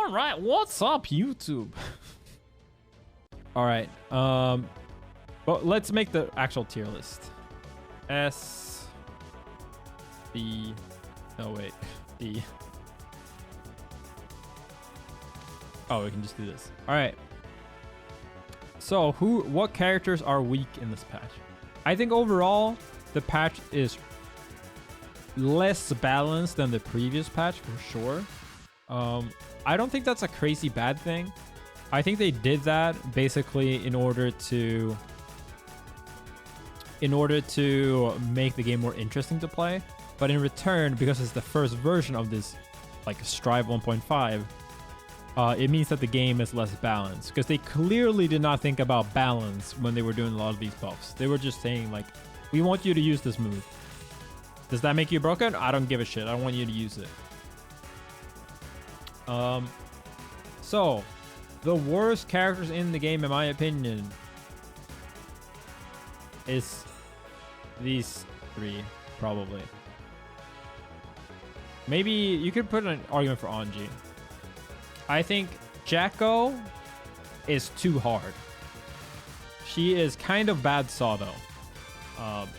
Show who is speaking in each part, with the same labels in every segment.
Speaker 1: All right, what's up, YouTube? All right, but let's make the actual tier list. S, B, no wait, D. Oh, we can just do this. All right. So what characters are weak in this patch? I think overall the patch is less balanced than the previous patch for sure. I don't think that's a crazy bad thing. I think they did that basically in order to make the game more interesting to play. But in return, because it's the first version of this, like Strive 1.5, it means that the game is less balanced, because they clearly did not think about balance when they were doing a lot of these buffs. They were just saying like, we want you to use this move. Does that make you broken? I don't give a shit. I want you to use it. So the worst characters in the game, in my opinion, is these three, probably. Maybe you could put an argument for Anji. I think Jacko is too hard. She is kind of bad Zato.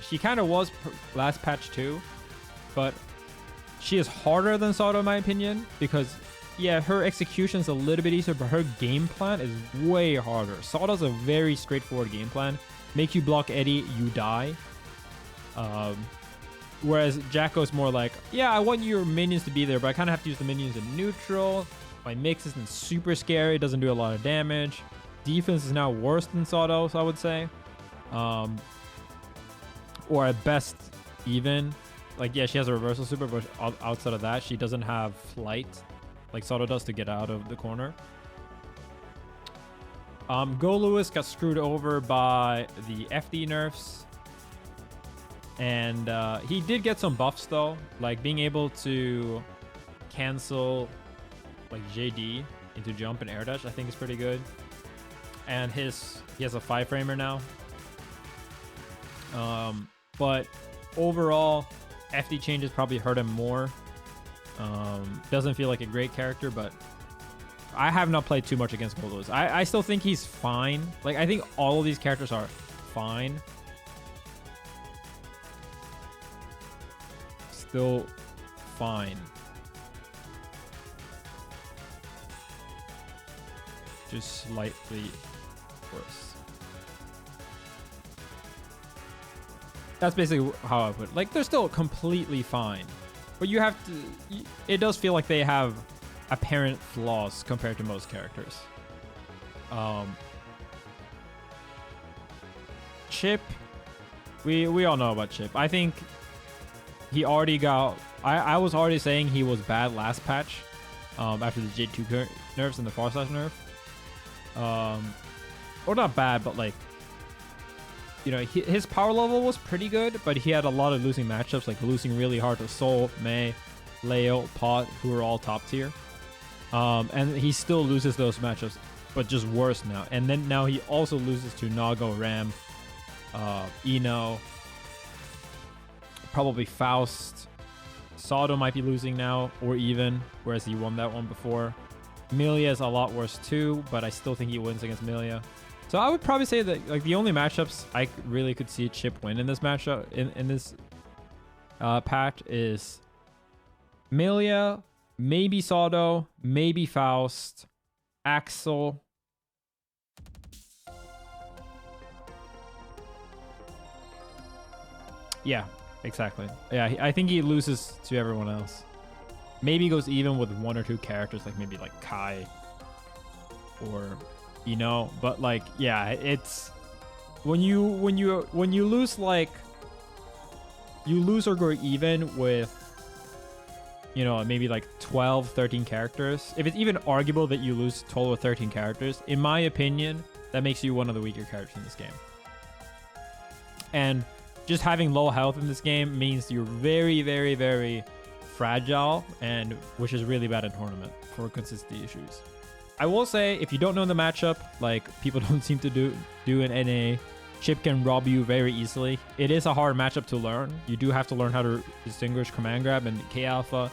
Speaker 1: She kind of was last patch too, but she is harder than Zato in my opinion, because yeah, her execution is a little bit easier, but her game plan is way harder. Sato's a very straightforward game plan. Make you block Eddie, you die. Whereas Jacko's more like, yeah, I want your minions to be there, but I kind of have to use the minions in neutral. My mix isn't super scary. It doesn't do a lot of damage. Defense is now worse than Sato's, I would say. Or at best, even. Like, yeah, she has a reversal super, but outside of that, she doesn't have flight like Zato does to get out of the corner. Goldlewis got screwed over by the FD nerfs. And he did get some buffs though, like being able to cancel like JD into jump and air dash, I think is pretty good. And he has a 5-framer now. But overall, FD changes probably hurt him more. Doesn't feel like a great character, but I have not played too much against Goldlewis. I still think he's fine. Like, I think all of these characters are fine. Still fine. Just slightly worse. That's basically how I put it. Like, they're still completely fine, but you have to, it does feel like they have apparent flaws compared to most characters. Chipp, we all know about Chipp. I think he already got, I was already saying he was bad last patch, after the J2 nerfs and the far slash nerf. Or not bad, but like, you know, his power level was pretty good, but he had a lot of losing matchups, like losing really hard to Sol, Mei, Leo, Pot, who are all top tier. And he still loses those matchups, but just worse now. And then now he also loses to Nago, Ram, Ino, probably Faust. Zato might be losing now, or even, whereas he won that one before. Millia is a lot worse too, but I still think he wins against Millia. So I would probably say that like the only matchups I really could see Chipp win in this matchup, in this patch, is Millia, maybe Zato, maybe Faust, Axel. Yeah, exactly. Yeah, I think he loses to everyone else. Maybe goes even with one or two characters, like maybe like Kai or, you know, but like, yeah, it's when you lose, like you lose or go even with, you know, maybe like 12, 13 characters. If it's even arguable that you lose 12 or 13 characters, in my opinion, that makes you one of the weaker characters in this game. And just having low health in this game means you're very, very, very fragile, and which is really bad in tournament for consistency issues. I will say, if you don't know the matchup, like people don't seem to do in NA, Chipp can rob you very easily. It is a hard matchup to learn. You do have to learn how to distinguish command grab and K alpha,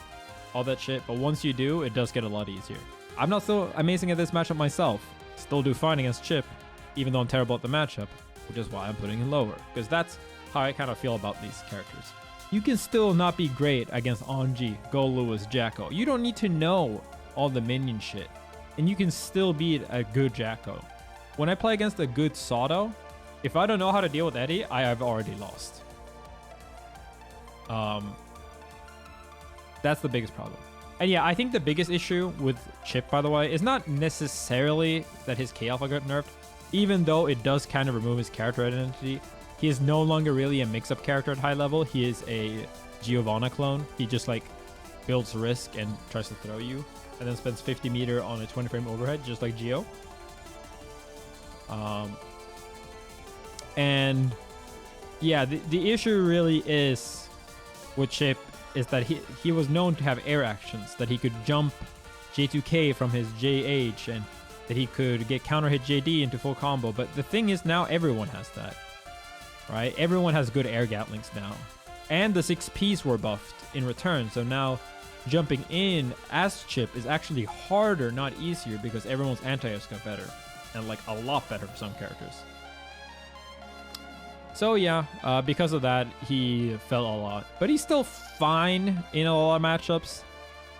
Speaker 1: all that shit. But once you do, it does get a lot easier. I'm not so amazing at this matchup myself. Still do fine against Chipp, even though I'm terrible at the matchup, which is why I'm putting him lower, because that's how I kind of feel about these characters. You can still not be great against Anji, Goldlewis, Jako. You don't need to know all the minion shit, and you can still beat a good Jako. When I play against a good Zato, if I don't know how to deal with Eddie, I have already lost. That's the biggest problem. And yeah, I think the biggest issue with Chipp, by the way, is not necessarily that his K-Alpha got nerfed, even though it does kind of remove his character identity. He is no longer really a mix-up character at high level. He is a Giovanna clone. He just like builds risk and tries to throw you, and then spends 50 meter on a 20 frame overhead, just like Gio. And yeah, the issue really is with Chipp is that he was known to have air actions, that he could jump J2K from his JH, and that he could get counter hit JD into full combo. But the thing is, now everyone has that, right? Everyone has good air gatlings now, and the 6Ps were buffed in return. So now jumping in as Chipp is actually harder, not easier, because everyone's anti-airs got better, and like a lot better for some characters. So yeah, because of that, he fell a lot. But he's still fine in a lot of matchups.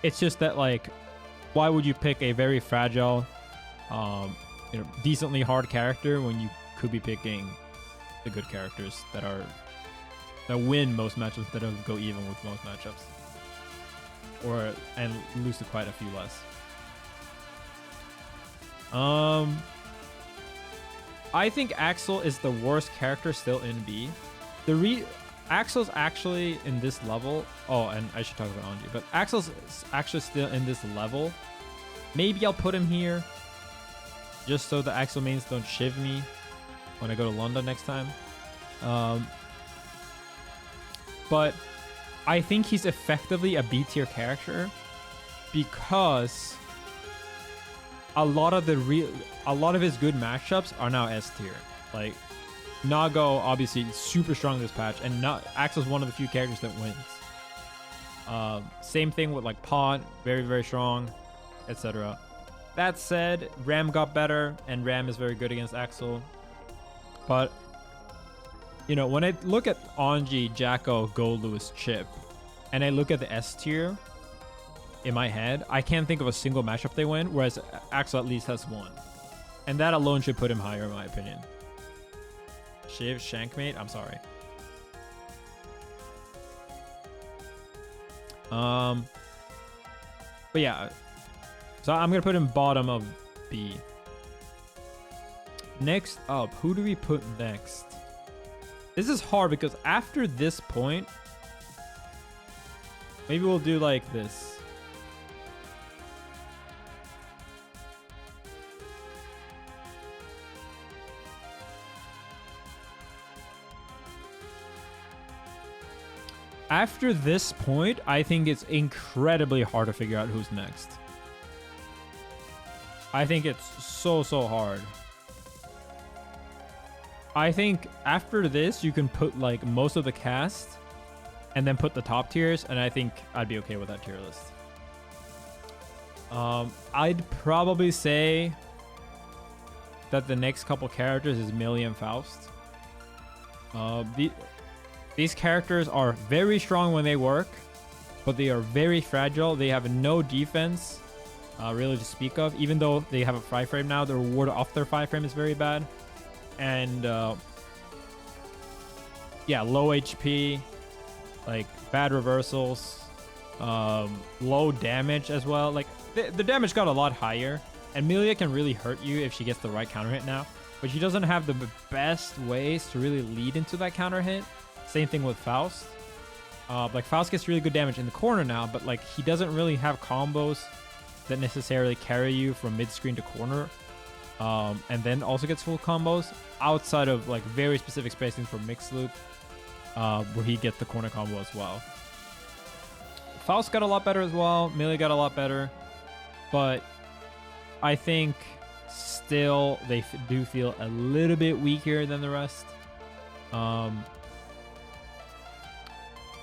Speaker 1: It's just that, like, why would you pick a very fragile, decently hard character when you could be picking the good characters that win most matchups, that don't go even with most matchups, and lose to quite a few less. I think Axel is the worst character still in B. Axel's actually in this level. Oh, and I should talk about Anji, but Axel's actually still in this level. Maybe I'll put him here just so the Axel mains don't shiv me when I go to London next time. But I think he's effectively a B tier character because a lot of his good matchups are now S tier. Like Nago, obviously super strong this patch, and Axel's one of the few characters that wins. Same thing with like Pod, very, very strong, etc. That said, Ram got better, and Ram is very good against Axel. But when I look at Anji, Jako, Goldlewis, Chipp, and I look at the S tier in my head, I can't think of a single matchup they win, whereas Axel at least has one. And that alone should put him higher, in my opinion. Shiv, Shankmate, I'm sorry. But yeah, so I'm gonna put him bottom of B. Next up, who do we put next? This is hard because after this point, maybe we'll do like this. After this point, I think it's incredibly hard to figure out who's next. I think it's so hard. I think after this, you can put like most of the cast and then put the top tiers, and I think I'd be okay with that tier list. I'd probably say that the next couple characters is Millia and Faust. These characters are very strong when they work, but they are very fragile. They have no defense really to speak of. Even though they have a 5 frame now, the reward off their 5 frame is very bad. And yeah, low HP, like bad reversals, low damage as well. Like the damage got a lot higher, and Millia can really hurt you if she gets the right counter hit now, but she doesn't have the best ways to really lead into that counter hit. Same thing with Faust. Like Faust gets really good damage in the corner now, but like he doesn't really have combos that necessarily carry you from mid-screen to corner, and then also gets full combos outside of like very specific spacing for mixed loop, where he gets the corner combo as well. Faust got a lot better as well. Millia got a lot better, but I think still they do feel a little bit weaker than the rest.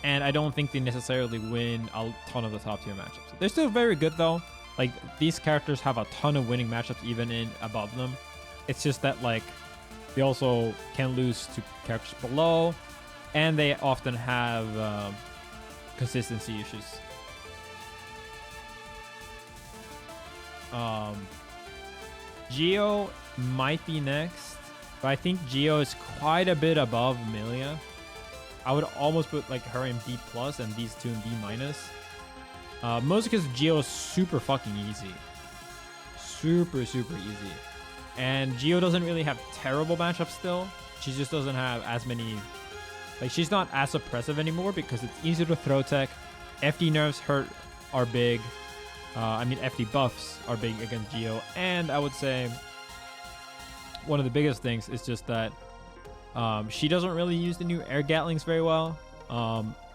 Speaker 1: And I don't think they necessarily win a ton of the top tier matchups. They're still very good though. Like, these characters have a ton of winning matchups even in above them. It's just that, like, they also can lose to characters below, and they often have consistency issues. Geo might be next, but I think Geo is quite a bit above Millia. I would almost put like her in B plus and these two in B minus. Mostly because Geo is super fucking easy. Super easy. And Geo doesn't really have terrible matchups still. She just doesn't have as many... Like, she's not as oppressive anymore because it's easier to throw tech. FD nerfs are big. I mean, FD buffs are big against Geo. And I would say one of the biggest things is just that she doesn't really use the new air Gatlings very well.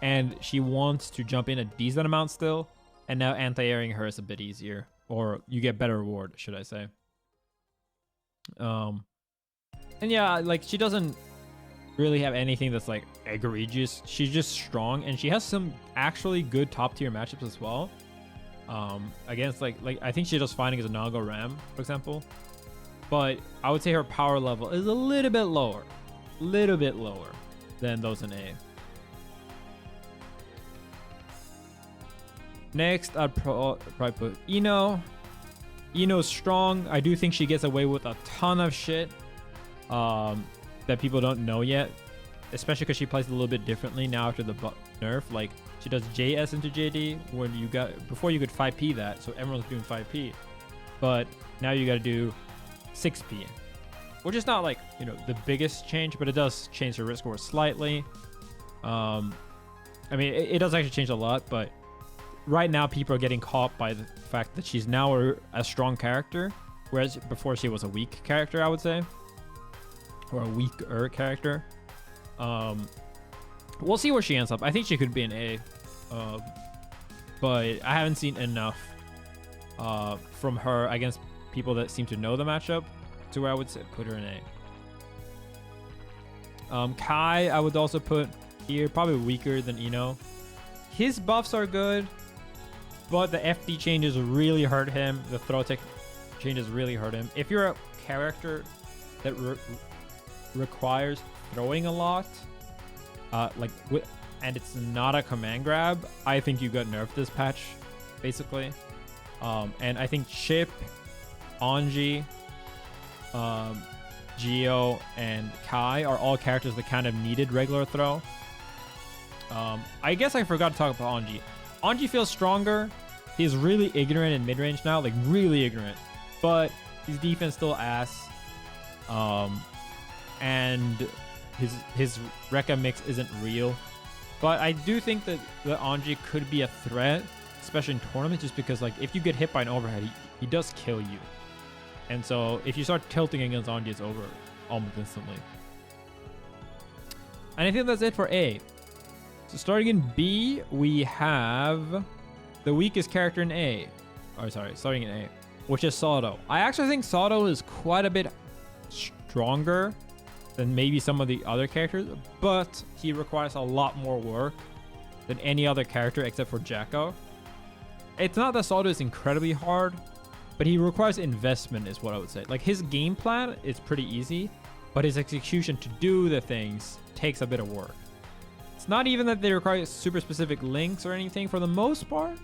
Speaker 1: And she wants to jump in a decent amount still. And now anti-airing her is a bit easier. Or you get better reward, should I say. And yeah, like, she doesn't really have anything that's like egregious. She's just strong, and she has some actually good top tier matchups as well. Against like I think she does fine against a Nago Ram, for example. But I would say her power level is a little bit lower than those in A. Next, I'd probably put Ino. Ino's strong. I do think she gets away with a ton of shit that people don't know yet, especially because she plays a little bit differently now after the nerf. Like, she does JS into JD when before you could 5p that, so everyone's doing 5p, but now you got to do 6p, which is not like, you know, the biggest change, but it does change her risk score slightly. I mean, it does actually change a lot, but right now people are getting caught by the fact that she's now a strong character, whereas before she was a weak character, I would say, or a weaker character. We'll see where she ends up. I think she could be an A, but I haven't seen enough from her against people that seem to know the matchup to where I would put her in A. Kai, I would also put here, probably weaker than Ino. His buffs are good, but the FD changes really hurt him. The throw tech changes really hurt him. If you're a character that requires throwing a lot, and it's not a command grab, I think you got nerfed this patch, basically. And I think Chipp, Anji, Geo, and Kai are all characters that kind of needed regular throw. I guess I forgot to talk about Anji. Anji feels stronger. He's really ignorant in mid-range now, like really ignorant. But his defense still ass. And his Rekka mix isn't real. But I do think that the Anji could be a threat, especially in tournaments, just because, like, if you get hit by an overhead, he does kill you. And so if you start tilting against Anji, it's over almost instantly. And I think that's it for A. So starting in B, we have the weakest character in A. Or sorry, starting in A, which is Zato. I actually think Zato is quite a bit stronger than maybe some of the other characters, but he requires a lot more work than any other character except for Jacko. It's not that Zato is incredibly hard, but he requires investment is what I would say. Like, his game plan is pretty easy, but his execution to do the things takes a bit of work. It's not even that they require super specific links or anything for the most part.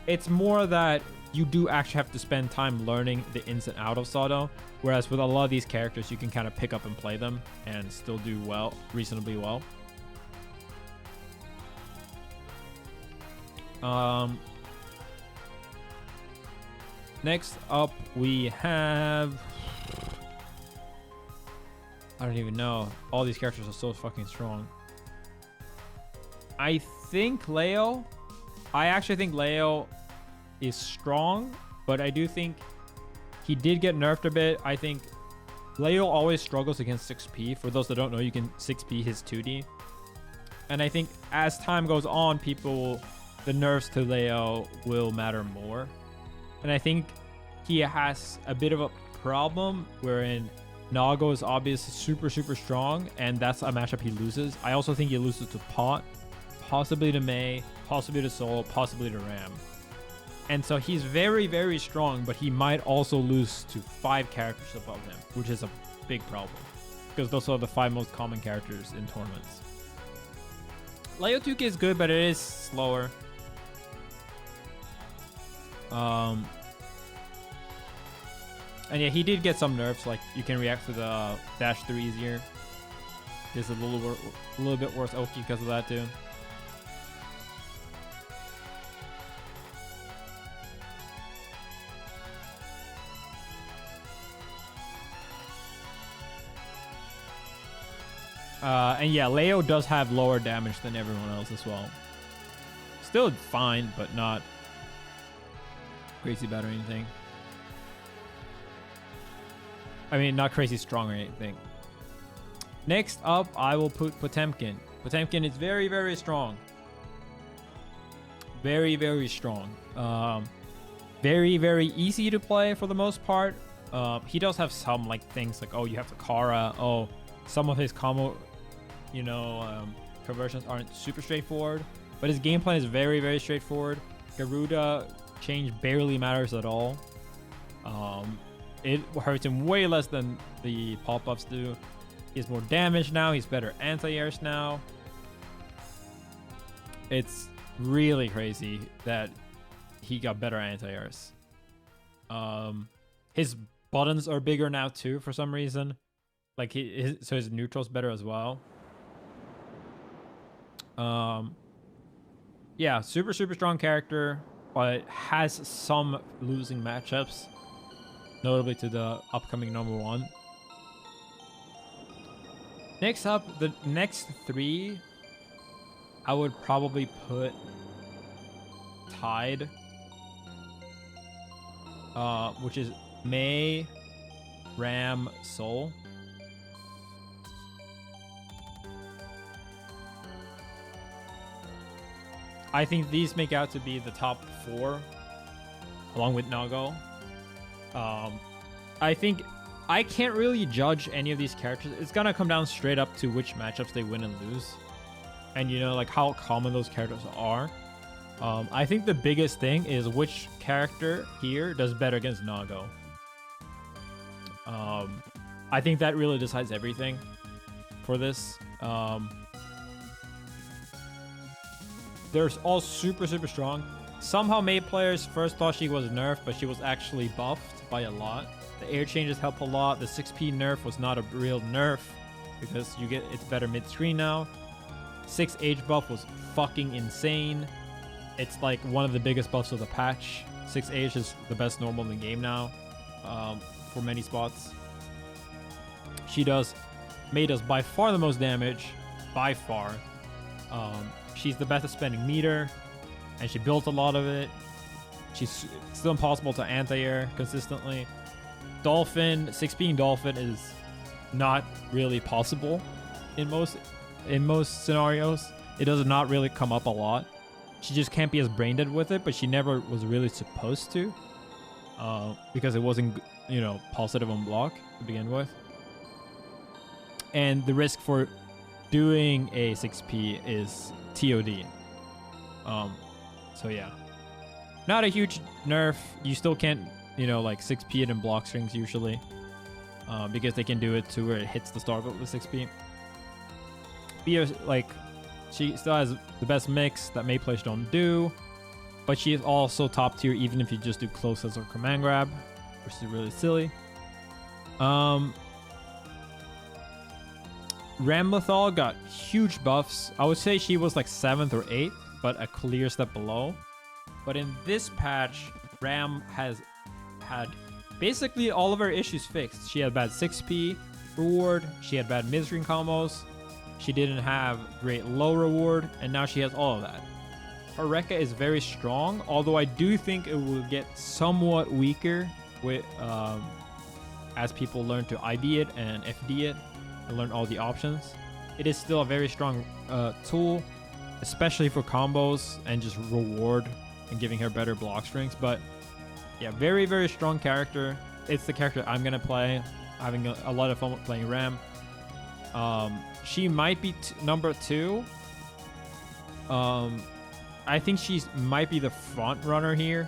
Speaker 1: It's more that you do actually have to spend time learning the ins and out of Zato, whereas with a lot of these characters, you can kind of pick up and play them and still do well, reasonably well. Next up, we have... I don't even know. All these characters are so fucking strong. I think Leo. I actually think Leo is strong, but I do think he did get nerfed a bit. I think Leo always struggles against 6p. For those that don't know, you can 6p his 2D. And I think as time goes on, the nerfs to Leo will matter more. And I think he has a bit of a problem wherein Nago is obviously super strong, and that's a matchup he loses. I also think he loses to Pot, possibly to Mei, possibly to Soul, possibly to Ram. And so he's very, very strong, but he might also lose to 5 characters above him, which is a big problem. Because those are the 5 most common characters in tournaments. Leotuke is good, but it is slower. And yeah, he did get some nerfs, like you can react to the dash through easier. There's a little bit worse Oki because of that too. And yeah, Leo does have lower damage than everyone else as well. Still fine, but not crazy bad or anything. I mean, not crazy strong or anything. Next up, I will put Potemkin. Potemkin is very, very strong. Very, very strong. Very, very easy to play for the most part. He does have some like things like, oh, you have to Kara. Oh, some of his combo, conversions aren't super straightforward. But his game plan is very, very straightforward. Garuda change barely matters at all. It hurts him way less than the pop-ups do. He has more damage now. He's better anti-airs now. It's really crazy that he got better anti-airs. His buttons are bigger now too for some reason. Like so his neutral's better as well. Yeah, super strong character, but has some losing matchups, notably to the upcoming number 1. Next up, the next 3, I would probably put tied, which is Mei, Ram, Soul. I think these make out to be the top 4, along with Nago. I think I can't really judge any of these characters. It's gonna come down straight up to which matchups they win and lose, and like how common those characters are. I think the biggest thing is which character here does better against Nago. I think that really decides everything for this. They're all super strong. Somehow Mei players first thought she was nerfed, but she was actually buffed by a lot. The air changes help a lot. The 6p nerf was not a real nerf because it's better mid-screen now. 6H buff was fucking insane. It's like one of the biggest buffs of the patch. 6H is the best normal in the game now, for many spots. Mei does by far the most damage, by far. She's the best at spending meter, and she built a lot of it. She's still impossible to anti-air consistently. Dolphin, 6p Dolphin is not really possible in most scenarios. It does not really come up a lot. She just can't be as brain dead with it, but she never was really supposed to, because it wasn't, positive on block to begin with. And the risk for doing a 6p is TOD. So yeah, not a huge nerf. You still can't, 6p it in block strings usually, because they can do it to where it hits the start with 6p. She still has the best mix that Mei players don't do, but she is also top tier even if you just do closest or command grab, which is really silly. Ramlethal got huge buffs. I would say she was like 7th or 8th, but a clear step below. But in this patch, Ram has had basically all of her issues fixed. She had bad 6p reward, she had bad mid-screen combos, she didn't have great low reward, and now she has all of that. Her Rekka is very strong, although I do think it will get somewhat weaker with as people learn to IB it and FD it and learn all the options. It is still a very strong tool, especially for combos and just reward and giving her better block strings. But yeah, very strong character. It's the character I'm gonna play, having a lot of fun with playing Ram. She might be number 2. I think she might be the front runner here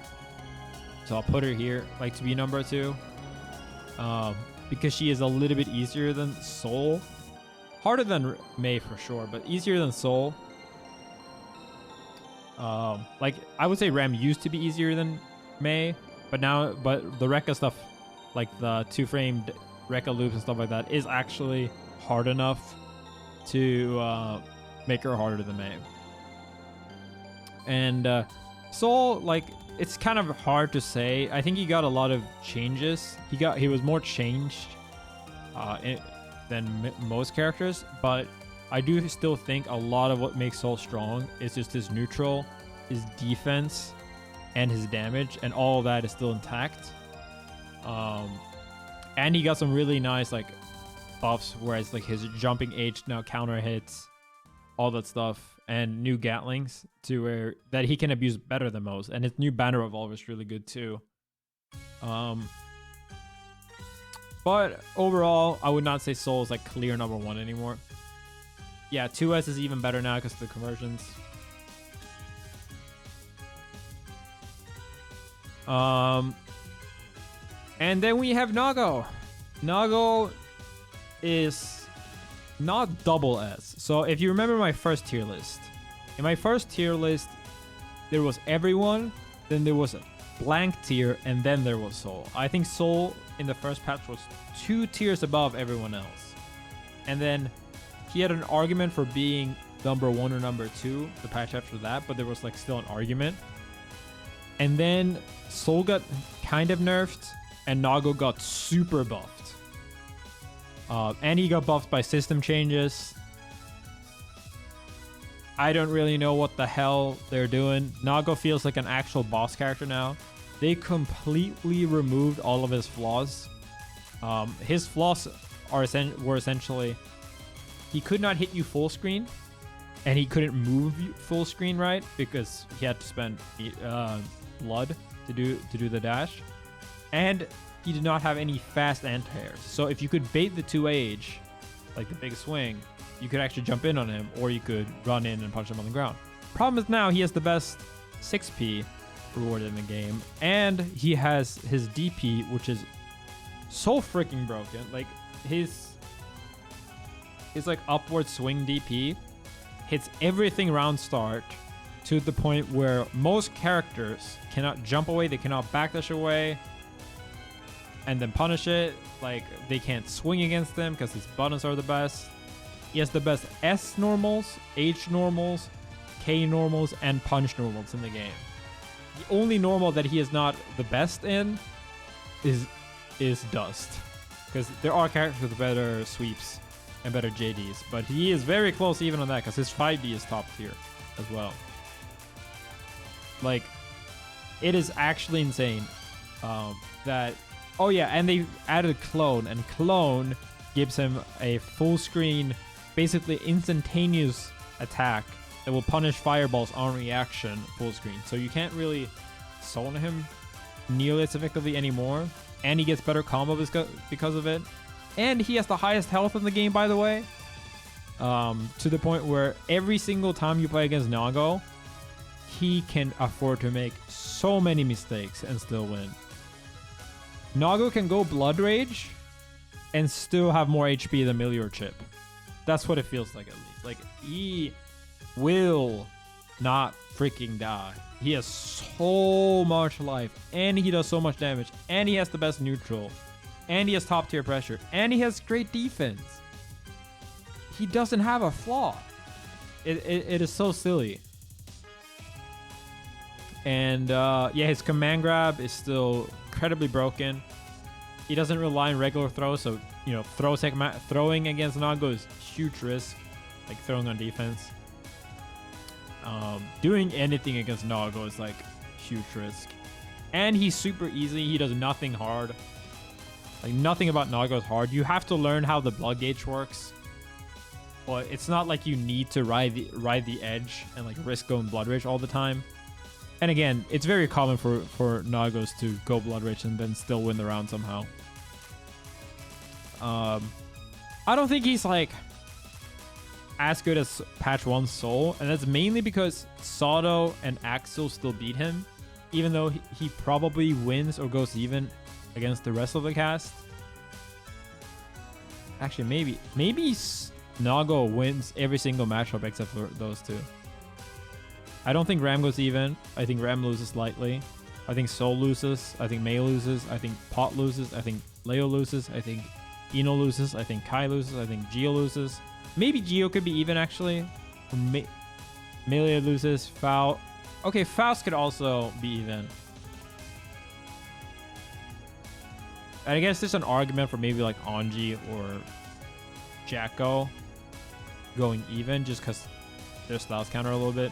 Speaker 1: so I'll put her here, like to be number 2, because she is a little bit easier than Soul, harder than Mei for sure, but easier than Soul. Like I would say Ram used to be easier than Mei, but the Rekka stuff, like the 2-frame Rekka loops and stuff like that, is actually hard enough to make her harder than Mei. And Soul, like, it's kind of hard to say. I think he got a lot of changes. He was more changed than most characters, but I do still think a lot of what makes Soul strong is just his neutral, his defense, and his damage, and all of that is still intact. And he got some really nice like buffs, whereas like his jumping H now counter hits, all that stuff, and new Gatlings to where that he can abuse better than most. And his new banner revolver is really good too. But overall, I would not say Soul is like clear number 1 anymore. Yeah, 2S is even better now because of the conversions. And then we have Nago. Nago is not double S. So if you remember my first tier list, in my first tier list, there was everyone, then there was a blank tier, and then there was Soul. I think Soul in the first patch was 2 tiers above everyone else. And then he had an argument for being number 1 or number 2 the patch after that, but there was like still an argument. And then Soul got kind of nerfed, and Nago got super buffed. And he got buffed by system changes. I don't really know what the hell they're doing. Nago feels like an actual boss character now. They completely removed all of his flaws. His flaws were essentially he could not hit you full screen, and he couldn't move you full screen right because he had to spend blood to do the dash, and he did not have any fast anti-airs. So if you could bait the 2H, like the big swing, you could actually jump in on him, or you could run in and punch him on the ground. Problem is now he has the best 6P reward in the game, and he has his DP, which is so freaking broken. Like his like upward swing DP hits everything round start to the point where most characters cannot jump away, they cannot backdash away and then punish it. Like they can't swing against them because his buttons are the best. He has the best S normals, H normals, K normals, and punch normals in the game. The only normal that he is not the best in is Dust, because there are characters with better sweeps and better JDs, but he is very close even on that because his 5D is top tier as well. Like, it is actually insane that... Oh yeah, and they added Clone, and Clone gives him a full screen, basically instantaneous attack that will punish fireballs on reaction full screen. So you can't really zone him nearly as effectively anymore, and he gets better combo because of it. And he has the highest health in the game, by the way, to the point where every single time you play against Nago, he can afford to make so many mistakes and still win. Nago can go Blood Rage and still have more HP than Millia or Chipp. That's what it feels like, at least. Like, he will not freaking die. He has so much life, and he does so much damage, and he has the best neutral, and he has top tier pressure, and he has great defense. He doesn't have a flaw. It is so silly. And yeah, his command grab is still incredibly broken. He doesn't rely on regular throws, so you know, throwing against Nago is huge risk, like throwing on defense. Doing anything against Nago is like huge risk. And he's super easy. He does nothing hard. Like, nothing about Nago is hard. You have to learn how the blood gauge works, but it's not like you need to ride the edge and like risk going Blood Rage all the time. And again, it's very common for Nagos to go Blood Rage and then still win the round somehow. I don't think he's like as good as patch 1 Soul, and that's mainly because Zato and Axel still beat him. even though he probably wins or goes even against the rest of the cast. Actually, maybe Nago wins every single matchup except for those two. I don't think Ram goes even. I think Ram loses slightly. I think Soul loses. I think Mei loses. I think Pot loses. I think Leo loses. I think Ino loses. I think Kai loses. I think Gio loses. Maybe Gio could be even, actually. Millia loses. Faust. Okay, Faust could also be even. And I guess there's an argument for maybe like Anji or Jacko going even just because their styles counter a little bit.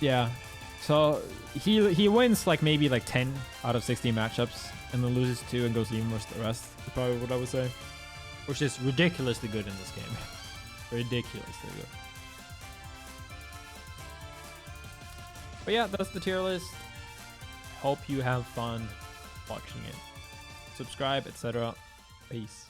Speaker 1: Yeah, so he wins like maybe like 10 out of 16 matchups and then loses 2 and goes even versus the rest. Is probably what I would say, which is ridiculously good in this game. Ridiculously good. But yeah, that's the tier list. Hope you have fun watching it. Subscribe, etc. Peace.